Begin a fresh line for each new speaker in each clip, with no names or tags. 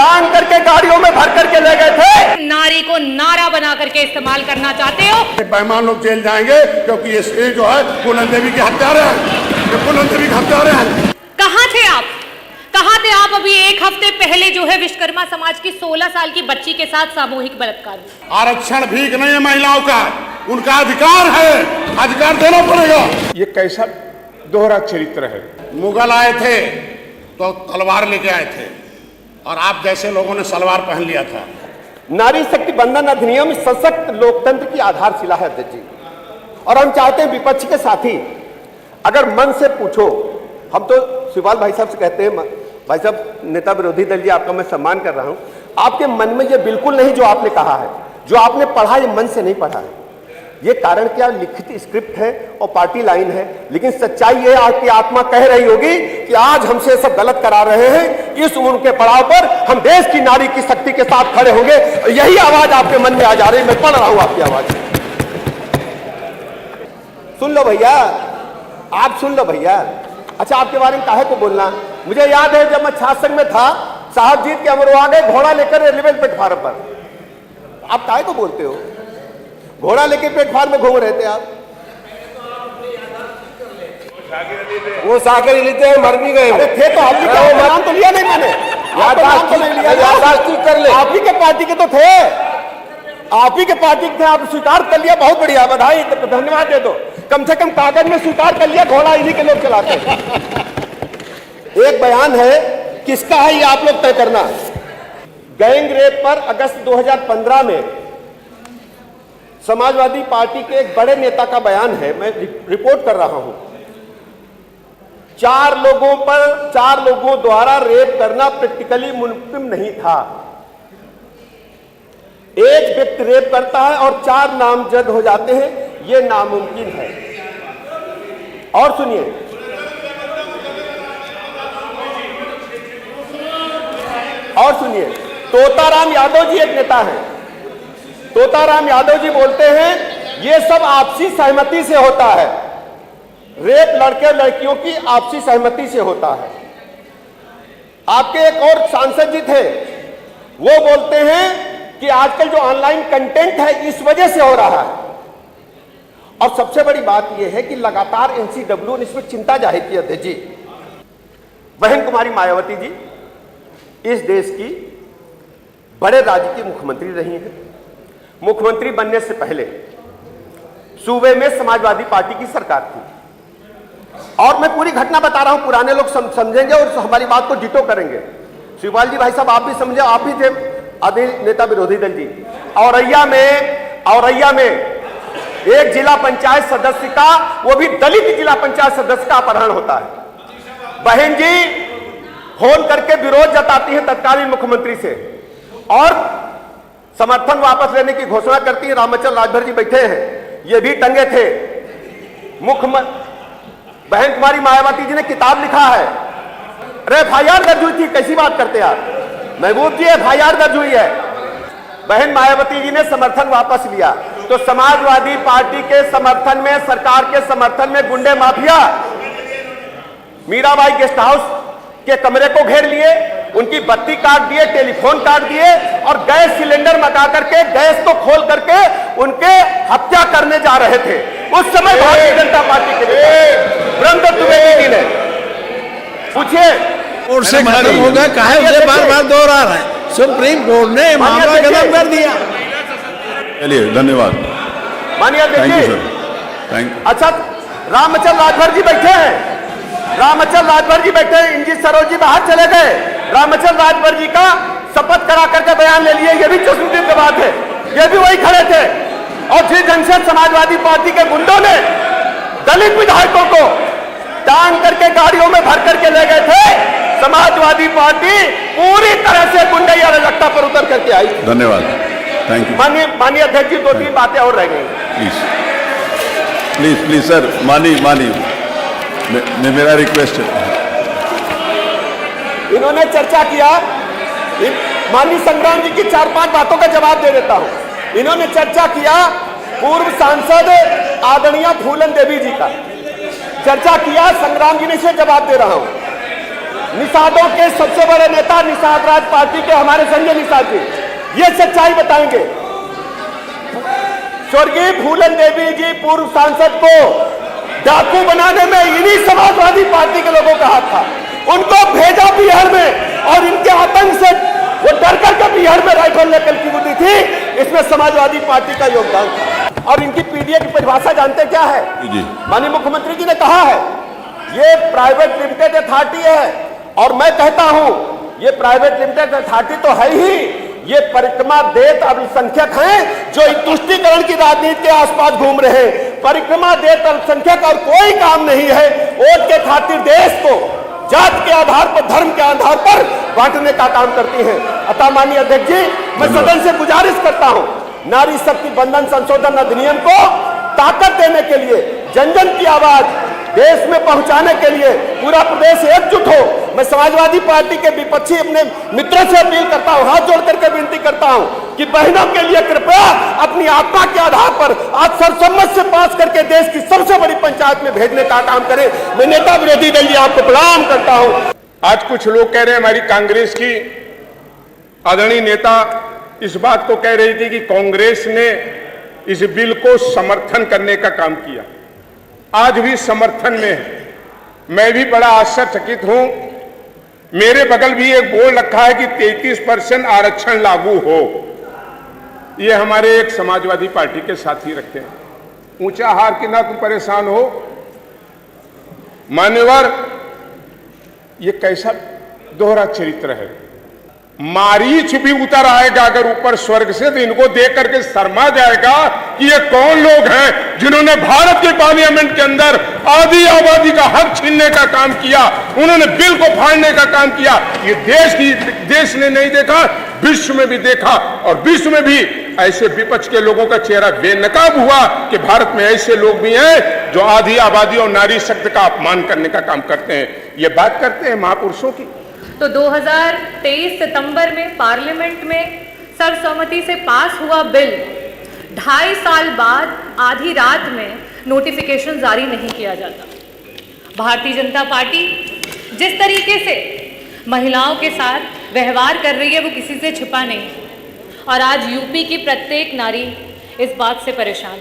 टांग करके गाड़ियों में भर करके ले गए थे।
नारी को नारा बना करके इस्तेमाल करना चाहते हो।
बेईमान लोग जेल जाएंगे क्योंकि ये जो है पूनम देवी के हत्यारे हैं, पूनम देवी के हत्यारे हैं।
कहाँ थे आप? कहाँ थे आप? अभी एक हफ्ते पहले जो है विश्वकर्मा समाज की 16 साल की बच्ची के साथ सामूहिक बलात्कार।
आरक्षण भीख नहीं है महिलाओं का, उनका अधिकार है, अधिकार देना पड़ेगा।
ये कैसा दोहरा चरित्र है?
मुगल आए थे तो तलवार लेके आए थे और आप जैसे लोगों ने सलवार पहन लिया था।
नारी शक्ति बंधन अधिनियम सशक्त लोकतंत्र की आधारशिला है अध्यक्ष जी, और हम चाहते हैं विपक्ष के साथी अगर मन से पूछो, हम तो शिवपाल भाई साहब से कहते हैं, भाई साहब नेता विरोधी दल जी आपका मैं सम्मान कर रहा हूं, आपके मन में ये बिल्कुल नहीं जो आपने कहा है, जो आपने पढ़ा ये मन से नहीं पढ़ा है। ये कारण क्या लिखित स्क्रिप्ट है और पार्टी लाइन है, लेकिन सच्चाई ये आपकी आत्मा कह रही होगी कि आज हमसे सब गलत करा रहे हैं, इस उम्र के पड़ाव पर हम देश की नारी की शक्ति के साथ खड़े होंगे। यही आवाज आपके मन में आ जा रही है, मैं पढ़ रहा हूं आपकी आवाज। सुन लो भैया, आप सुन लो भैया। अच्छा, आपके बारे में काहे को बोलना? मुझे याद है जब मैं छात्र संघ में था, साहब जीत के अमरवा गए घोड़ा लेकर रेलवे प्लेटफार्म पर। आप काहे को बोलते हो? घोड़ा लेके प्लेटफार्म में घूम रहे थे आप। वो सागर लेते हैं, मर भी गए थे तो आप नाम तो लिया नहीं मैंने, नाम तो नहीं लिया। कर ले, आप ही के पार्टी के तो थे, आप ही के पार्टी के थे, आप स्वीकार कर लिया, बहुत बढ़िया, बधाई, धन्यवाद दे दो। कम से कम कागज में स्वीकार कर लिया, घोड़ा इन्हीं के लोग चलाते हैं। एक बयान है, किसका है ये आप लोग तय करना। गैंग रेप पर अगस्त 2015 में समाजवादी पार्टी के एक बड़े नेता का बयान है, मैं रिपोर्ट कर रहा हूं। 4 लोगों द्वारा रेप करना प्रैक्टिकली मुमकिन नहीं था। एक व्यक्ति रेप करता है और 4 नामजद हो जाते हैं, यह नामुमकिन है। और सुनिए, तोताराम यादव जी एक नेता हैं। तोताराम यादव जी बोलते हैं ये सब आपसी सहमति से होता है, रेप लड़के लड़कियों की आपसी सहमति से होता है। आपके एक और सांसद जी थे, वो बोलते हैं कि आजकल जो ऑनलाइन कंटेंट है इस वजह से हो रहा है। और सबसे बड़ी बात यह है कि लगातार एनसीडब्ल्यू ने इसमें चिंता जाहिर की अध्यक्ष जी। बहन कुमारी मायावती जी इस देश की बड़े राज्य की मुख्यमंत्री रही हैं। मुख्यमंत्री बनने से पहले सूबे में समाजवादी पार्टी की सरकार थी, और मैं पूरी घटना बता रहा हूं, पुराने लोग समझेंगे और हमारी बात को डिटो करेंगे। शिवपाल जी भाई साहब आप भी समझे, आप ही थे आदि नेता विरोधी दल जी। औरैया में एक जिला पंचायत सदस्य का, वो भी दलित जिला पंचायत सदस्य का अपहरण होता है। बहन जी फोन करके विरोध जताती है तत्कालीन मुख्यमंत्री से और समर्थन वापस लेने की घोषणा करती है। रामचंद्र राजभर जी बैठे हैं, ये भी टंगे थे। बहन कुमारी मायावती जी ने किताब लिखा है, FIR दर्ज हुई थी, कैसी बात करते हैं आप? महबूब जी FIR दर्ज हुई है। बहन मायावती जी ने समर्थन वापस लिया, तो समाजवादी पार्टी के समर्थन में, सरकार के समर्थन में गुंडे माफिया मीराबाई गेस्ट हाउस के कमरे को घेर लिए, उनकी बत्ती काट दिए, टेलीफोन काट दिए और गैस सिलेंडर मंगा करके, गैस को खोल करके उनके हत्या करने जा रहे थे। उस समय भारतीय जनता पार्टी के ब्रह्मदत्त द्विवेदी जी ने, पूछिए
और से खत्म हो गया, काहे उसे बार-बार दोहरा रहा है? सुप्रीम कोर्ट ने मामला खत्म कर दिया।
चलिए, धन्यवाद।
मानिए देखिए, अच्छा रामचंद्र राजभर जी बैठे हैं, रामचंद्र राजभर जी बैठे हैं, इंजी सरोज जी बाहर चले गए, रामचंद्र राजभर जी का शपथ करा करके बयान ले लिए, ये भी चश्मदीद की बात है, ये भी वही खड़े थे। और जिस ढंग से समाजवादी पार्टी के गुंडों ने दलित विधायकों को टांग करके गाड़ियों में भर करके ले गए थे, समाजवादी पार्टी पूरी तरह से गुंडई अराजकता पर उतर करके आई।
धन्यवाद, थैंक यू।
माननीय अध्यक्ष जी, 2-3 बातें और रह गई।
प्लीज सर, मानी मेरा रिक्वेस्ट है।
इन्होंने चर्चा किया, माननीय संग्राम जी की 4-5 बातों का जवाब दे देता हूं। इन्होंने चर्चा किया पूर्व सांसद आदरणीय फूलन देवी जी का, चर्चा किया, संग्राम जी ने इसे जवाब दे रहा हूं। निषादों के सबसे बड़े नेता निषाद राज पार्टी के हमारे संजय निषाद जी ये सच्चाई बताएंगे। स्वर्गीय फूलन देवी जी पूर्व सांसद को डाकू बनाने में इन्हीं समाजवादी पार्टी के लोगों का हाथ था। उनको भेजा बिहार में और इनके आतंक से वो डर करके बिहार में राइफल लेकर की बुद्धि थी, इसमें समाजवादी पार्टी का योगदान था। और इनकी पीडीए की परिभाषा जानते क्या है? माननीय मुख्यमंत्री जी ने कहा है ये प्राइवेट लिमिटेड अथॉरिटी है, और मैं कहता हूं ये प्राइवेट लिमिटेड अथॉरिटी तो है ही, ये परिक्रमा देत अल्पसंख्यक हैं जो तुष्टीकरण की राजनीति के आसपास घूम रहे हैं। परिक्रमा देत अल्पसंख्यक और कोई काम नहीं है, वोट के खातिर देश को जात के आधार पर, धर्म के आधार पर बांटने का काम करती है। अतः माननीय अध्यक्ष जी, मैं सदन से गुजारिश करता हूं, नारी शक्ति बंधन संशोधन अधिनियम को ताकत देने के लिए, जन जन की आवाज देश में पहुंचाने के लिए पूरा प्रदेश एकजुट हो। मैं समाजवादी पार्टी के विपक्षी अपने मित्रों से अपील करता हूं, हाथ जोड़ करके विनती करता हूं कि बहनों के लिए कृपया अपनी आत्मा के आधार पर आज सर्वसम्मत से पास करके देश की सबसे बड़ी पंचायत में भेजने का काम करें। मैं नेता विरोधी दल जी आपको प्रणाम करता हूं।
आज कुछ लोग कह रहे हैं, हमारी कांग्रेस की आदरणीय नेता इस बात को कह रही थी कि कांग्रेस ने इस बिल को समर्थन करने का काम किया, आज भी समर्थन में है। मैं भी बड़ा आश्चर्यचकित हूं। मेरे बगल भी एक बोर्ड रखा है कि 33% आरक्षण लागू हो। ये हमारे एक समाजवादी पार्टी के साथी रखे हैं। ऊंचा हार के ना तुम परेशान हो। मान्यवर, ये कैसा दोहरा चरित्र है। मारीच भी उतर आएगा अगर ऊपर स्वर्ग से, तो इनको देख करके शर्मा जाएगा कि ये कौन लोग हैं जिन्होंने भारत के पार्लियामेंट के अंदर आधी आबादी का हक छीनने का काम किया, उन्होंने बिल को फाड़ने का काम किया। ये देश ने नहीं देखा, विश्व में भी देखा, और विश्व में भी ऐसे विपक्ष के लोगों का चेहरा बेनकाब हुआ कि भारत में ऐसे लोग भी हैं जो आधी आबादी और नारी शक्ति का अपमान करने का काम करते हैं। ये बात करते हैं महापुरुषों की।
तो 2023 सितंबर में पार्लियामेंट में सर्वसम्मति से पास हुआ बिल 2.5 साल बाद आधी रात में नोटिफिकेशन जारी नहीं किया जाता। भारतीय जनता पार्टी जिस तरीके से महिलाओं के साथ व्यवहार कर रही है वो किसी से छिपा नहीं, और आज यूपी की प्रत्येक नारी इस बात से परेशान।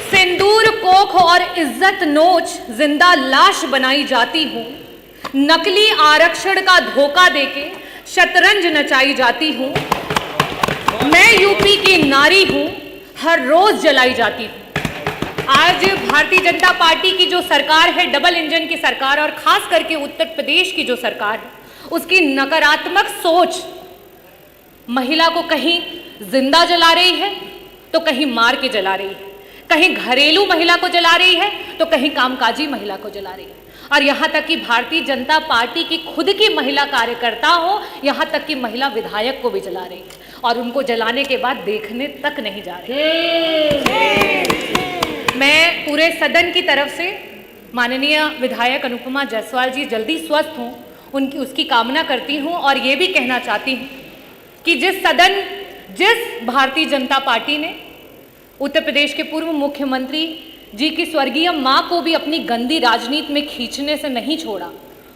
सिंदूर कोख और इज्जत नोच जिंदा लाश बनाई जाती हूँ, नकली आरक्षण का धोखा देके शतरंज नचाई जाती हूँ। मैं यूपी की नारी हूँ, हर रोज जलाई जाती हूँ। आज भारतीय जनता पार्टी की जो सरकार है, डबल इंजन की सरकार, और खास करके उत्तर प्रदेश की जो सरकार है, उसकी नकारात्मक सोच महिला को कहीं जिंदा जला रही है तो कहीं मार के जला रही है, कहीं घरेलू महिला को जला रही है तो कहीं कामकाजी महिला को जला रही है, और यहाँ तक कि भारतीय जनता पार्टी की खुद की महिला कार्यकर्ता हो, यहाँ तक कि महिला विधायक को भी जला रही है, और उनको जलाने के बाद देखने तक नहीं जा रही। मैं पूरे सदन की तरफ से माननीय विधायक अनुपमा जायसवाल जी जल्दी स्वस्थ हों, उसकी कामना करती हूँ, और ये भी कहना चाहती हूँ कि जिस भारतीय जनता पार्टी ने उत्तर प्रदेश के पूर्व मुख्यमंत्री जी की स्वर्गीय मां को भी अपनी गंदी राजनीति में खींचने से नहीं छोड़ा,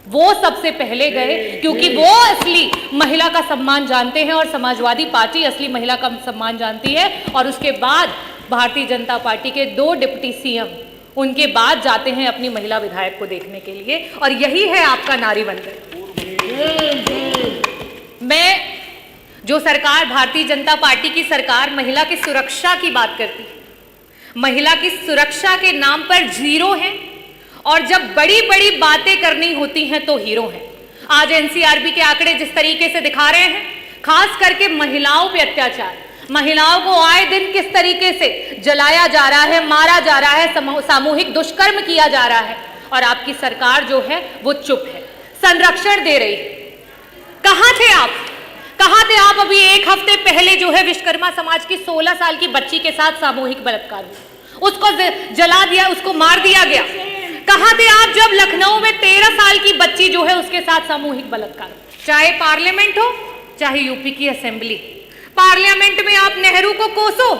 वो सबसे पहले गए, क्योंकि वो असली महिला का सम्मान जानते हैं और समाजवादी पार्टी असली महिला का सम्मान जानती है। और उसके बाद भारतीय जनता पार्टी के 2 डिप्टी सीएम उनके बाद जाते हैं अपनी महिला विधायक को देखने के लिए, और यही है आपका नारी वंदन। मैं जो सरकार, भारतीय जनता पार्टी की सरकार महिला की सुरक्षा की बात करती है, महिला की सुरक्षा के नाम पर जीरो है, और जब बड़ी बड़ी बातें करनी होती हैं तो हीरो हैं। आज एनसीआरबी के आंकड़े जिस तरीके से दिखा रहे हैं, खास करके महिलाओं पे अत्याचार, महिलाओं को आए दिन किस तरीके से जलाया जा रहा है, मारा जा रहा है, सामूहिक दुष्कर्म किया जा रहा है, और आपकी सरकार जो है वो चुप है, संरक्षण दे रही है। कहां थे आप? कहां थे आप अभी 1 हफ्ते पहले जो है विश्वकर्मा समाज की 16 साल की बच्ची के साथ सामूहिक बलात्कार हुआ, उसको जला दिया, उसको मार दिया गया। कहां थे आप जब लखनऊ में 13 साल की बच्ची जो है उसके साथ सामूहिक बलात्कार? चाहे पार्लियामेंट हो चाहे यूपी की असेंबली, पार्लियामेंट में आप नेहरू को कोसो,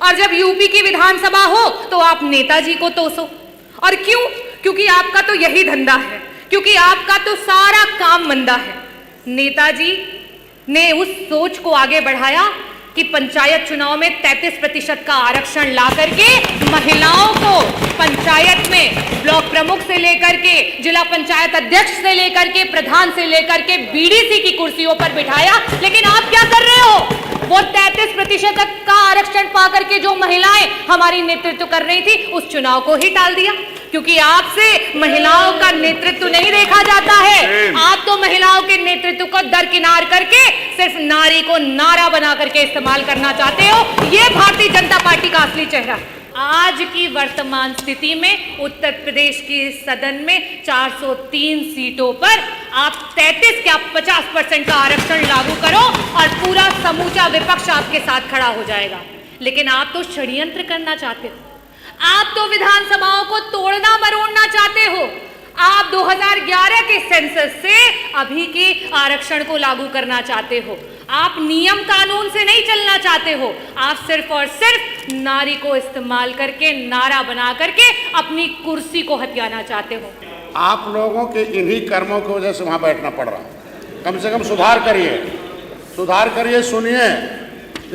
और जब यूपी की विधानसभा हो तो आप नेताजी को तोसो। और क्यों? क्योंकि आपका तो यही धंधा है, क्योंकि आपका तो सारा काम मंदा है। नेताजी ने उस सोच को आगे बढ़ाया कि पंचायत चुनाव में 33% का आरक्षण ला करके महिलाओं को पंचायत में ब्लॉक प्रमुख से लेकर के जिला पंचायत अध्यक्ष से लेकर के प्रधान से लेकर के बीडीसी की कुर्सियों पर बिठाया। लेकिन आप क्या कर रहे हो? वो 33% का आरक्षण पाकर के जो महिलाएं हमारी नेतृत्व कर रही थी, उस चुनाव को ही टाल दिया, क्योंकि आपसे महिलाओं का नेतृत्व नहीं देखा जाता है। आप तो महिलाओं के नेतृत्व को दरकिनार करके सिर्फ नारी को नारा बना करके इस्तेमाल करना चाहते हो। ये भारतीय जनता पार्टी का असली चेहरा है। आज की वर्तमान स्थिति में उत्तर प्रदेश की सदन में 403 सीटों पर आप 33 क्या 50% का आरक्षण लागू करो और पूरा समूचा विपक्ष आपके साथ खड़ा हो जाएगा। लेकिन आप तो षड्यंत्र करना चाहते हो, आप तो विधानसभाओं को तोड़ना मरोड़ना चाहते हो। आप 2011 के सेंसस से अभी के आरक्षण को लागू करना चाहते हो। आप नियम कानून से नहीं चलना चाहते हो, आप सिर्फ और सिर्फ नारी को इस्तेमाल करके नारा बना करके अपनी कुर्सी को हथियाना चाहते हो।
आप लोगों के इन्हीं कर्मों की वजह से वहां बैठना पड़ रहा है। कम से कम सुधार करिए, सुधार करिए। सुनिए,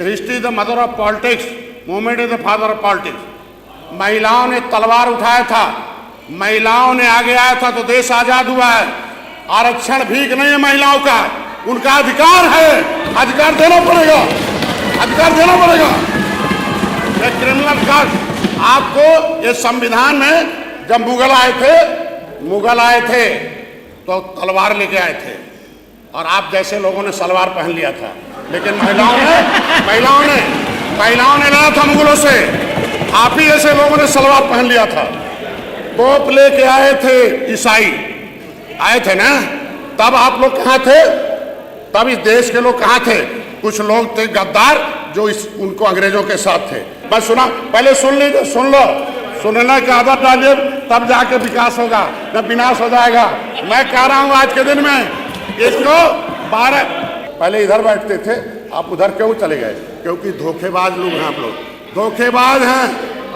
history is the mother of politics, movement is the father of politics. महिलाओं ने तलवार उठाया था, महिलाओं ने आगे आया था तो देश आजाद हुआ है। आरक्षण भीख नहीं है महिलाओं का, उनका अधिकार है, अधिकार देना पड़ेगा, अधिकार देना पड़ेगा। ये क्रिमिनल कार्ड आपको, ये संविधान में जब मुगल आए थे तो तलवार लेके आए थे और आप जैसे लोगों ने सलवार पहन लिया था। लेकिन महिलाओं ने लाया था मुगलों से, आप ही जैसे लोगों ने सलवार पहन लिया था। तोप लेके आए थे, ईसाई आए थे ना, तब आप लोग कहाँ थे? तब इस देश के लोग कहाँ थे? कुछ लोग थे गद्दार जो उनको अंग्रेजों के साथ थे। बस सुना, पहले सुन लीजिए, सुन लो, सुनने की आदत डालिए, तब जाके विकास होगा, न विनाश हो जाएगा। मैं कह रहा हूँ आज के दिन में इसको 12 पहले इधर बैठते थे, आप उधर क्यों चले गए? क्योंकि धोखेबाज लोग हैं, आप लोग धोखेबाज हैं।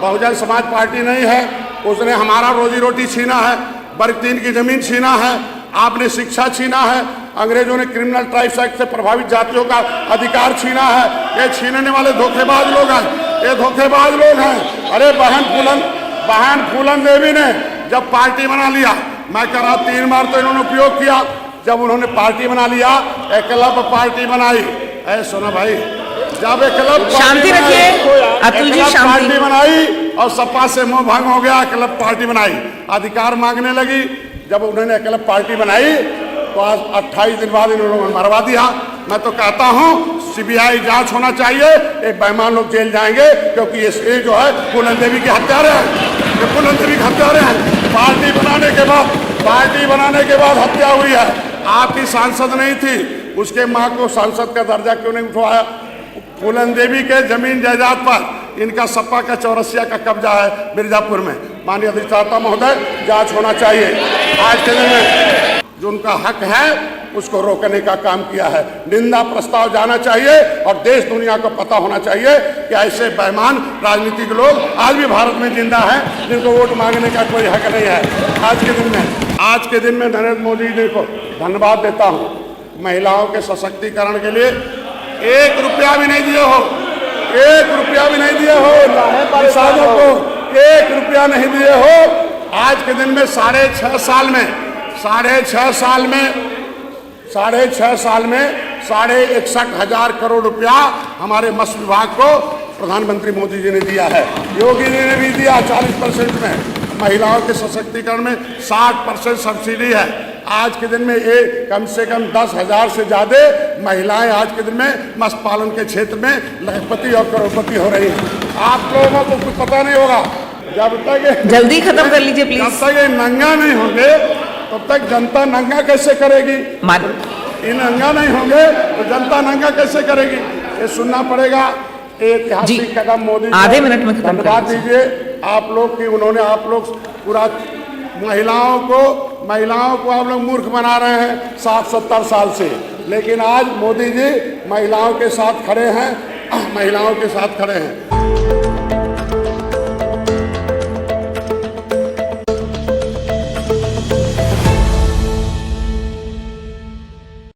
बहुजन समाज पार्टी नहीं है, उसने हमारा रोजी रोटी छीना है, वर्ग 3 की जमीन छीना है, आपने शिक्षा छीना है, अंग्रेजों ने क्रिमिनल ट्राइब्स एक्ट से प्रभावित जातियों का अधिकार छीना है। ये छीनने वाले धोखेबाज लोग हैं, ये धोखेबाज लोग हैं। अरे बहन फूलन देवी ने जब पार्टी बना लिया, मैं कह रहा 3 बार तो इन्होंने उपयोग किया। जब उन्होंने पार्टी बना लिया, एकलव्य पार्टी बनाई। ऐ सुना भाई, जब एकलव्य
शांति रखिए, अतुल जी शांति
पार्टी बनाई और सपा से मोह भंग हो गया, एकलव्य पार्टी बनाई, अधिकार मांगने लगी। जब उन्होंने एकलव्य पार्टी बनाई तो आज 28 दिन बाद इन्होंने मरवा दिया। मैं तो कहता हूँ सीबीआई जांच होना चाहिए, एक बेईमान लोग जेल जाएंगे, क्योंकि ये जो है फूलन देवी के हत्यारे हैं, ये फूलन देवी के हत्यारे हैं। पार्टी बनाने के बाद हत्या हुई है। आपकी सांसद नहीं थी, उसके माँ को सांसद का दर्जा क्यों नहीं उठवाया? फूलन देवी के जमीन जायदाद पर इनका सपा का चौरसिया का कब्जा है मिर्जापुर में। माननीय अधिष्ठाता महोदय, जांच होना चाहिए। आज के दिन में जो उनका हक है उसको रोकने का काम किया है। निंदा प्रस्ताव जाना चाहिए और देश दुनिया को पता होना चाहिए कि ऐसे बेईमान राजनीतिक लोग आज भी भारत में जिंदा हैं, जिनको वोट मांगने का कोई हक नहीं है। आज के दिन में नरेंद्र मोदी जी को धन्यवाद देता हूँ। महिलाओं के सशक्तिकरण के लिए 1 रुपया भी नहीं दिए हो, 1 रुपया भी नहीं दिए हो, किसानों को 1 रुपया नहीं दिए हो। आज के दिन में 6.5 साल में 61,000 करोड़ रुपया हमारे मत्स्य विभाग को प्रधानमंत्री मोदी जी ने दिया है। योगी जी ने भी दिया 40% में। महिलाओं के सशक्तिकरण में 60% सब्सिडी है। आज के दिन में ये कम से कम 10,000 से ज्यादा महिलाएं आज के दिन में मत्स्य पालन के क्षेत्र में लखपति और करोड़पति हो रही हैं। आप लोगों को कुछ पता नहीं होगा, जब तक
जल्दी खत्म कर लीजिए प्लीज।
जब तक ये नंगा नहीं होंगे तब तक जनता नंगा कैसे करेगी? ये नंगा नहीं होंगे तो जनता नंगा कैसे करेगी? ये सुनना पड़ेगा। ऐतिहासिक कदम मोदी
आधे मिनट में
धन्यवाद दीजिए आप लोग की, उन्होंने आप लोग पूरा महिलाओं को आप लोग मूर्ख बना रहे हैं 60-70 साल से, लेकिन आज मोदी जी महिलाओं के साथ खड़े हैं, महिलाओं के साथ खड़े हैं।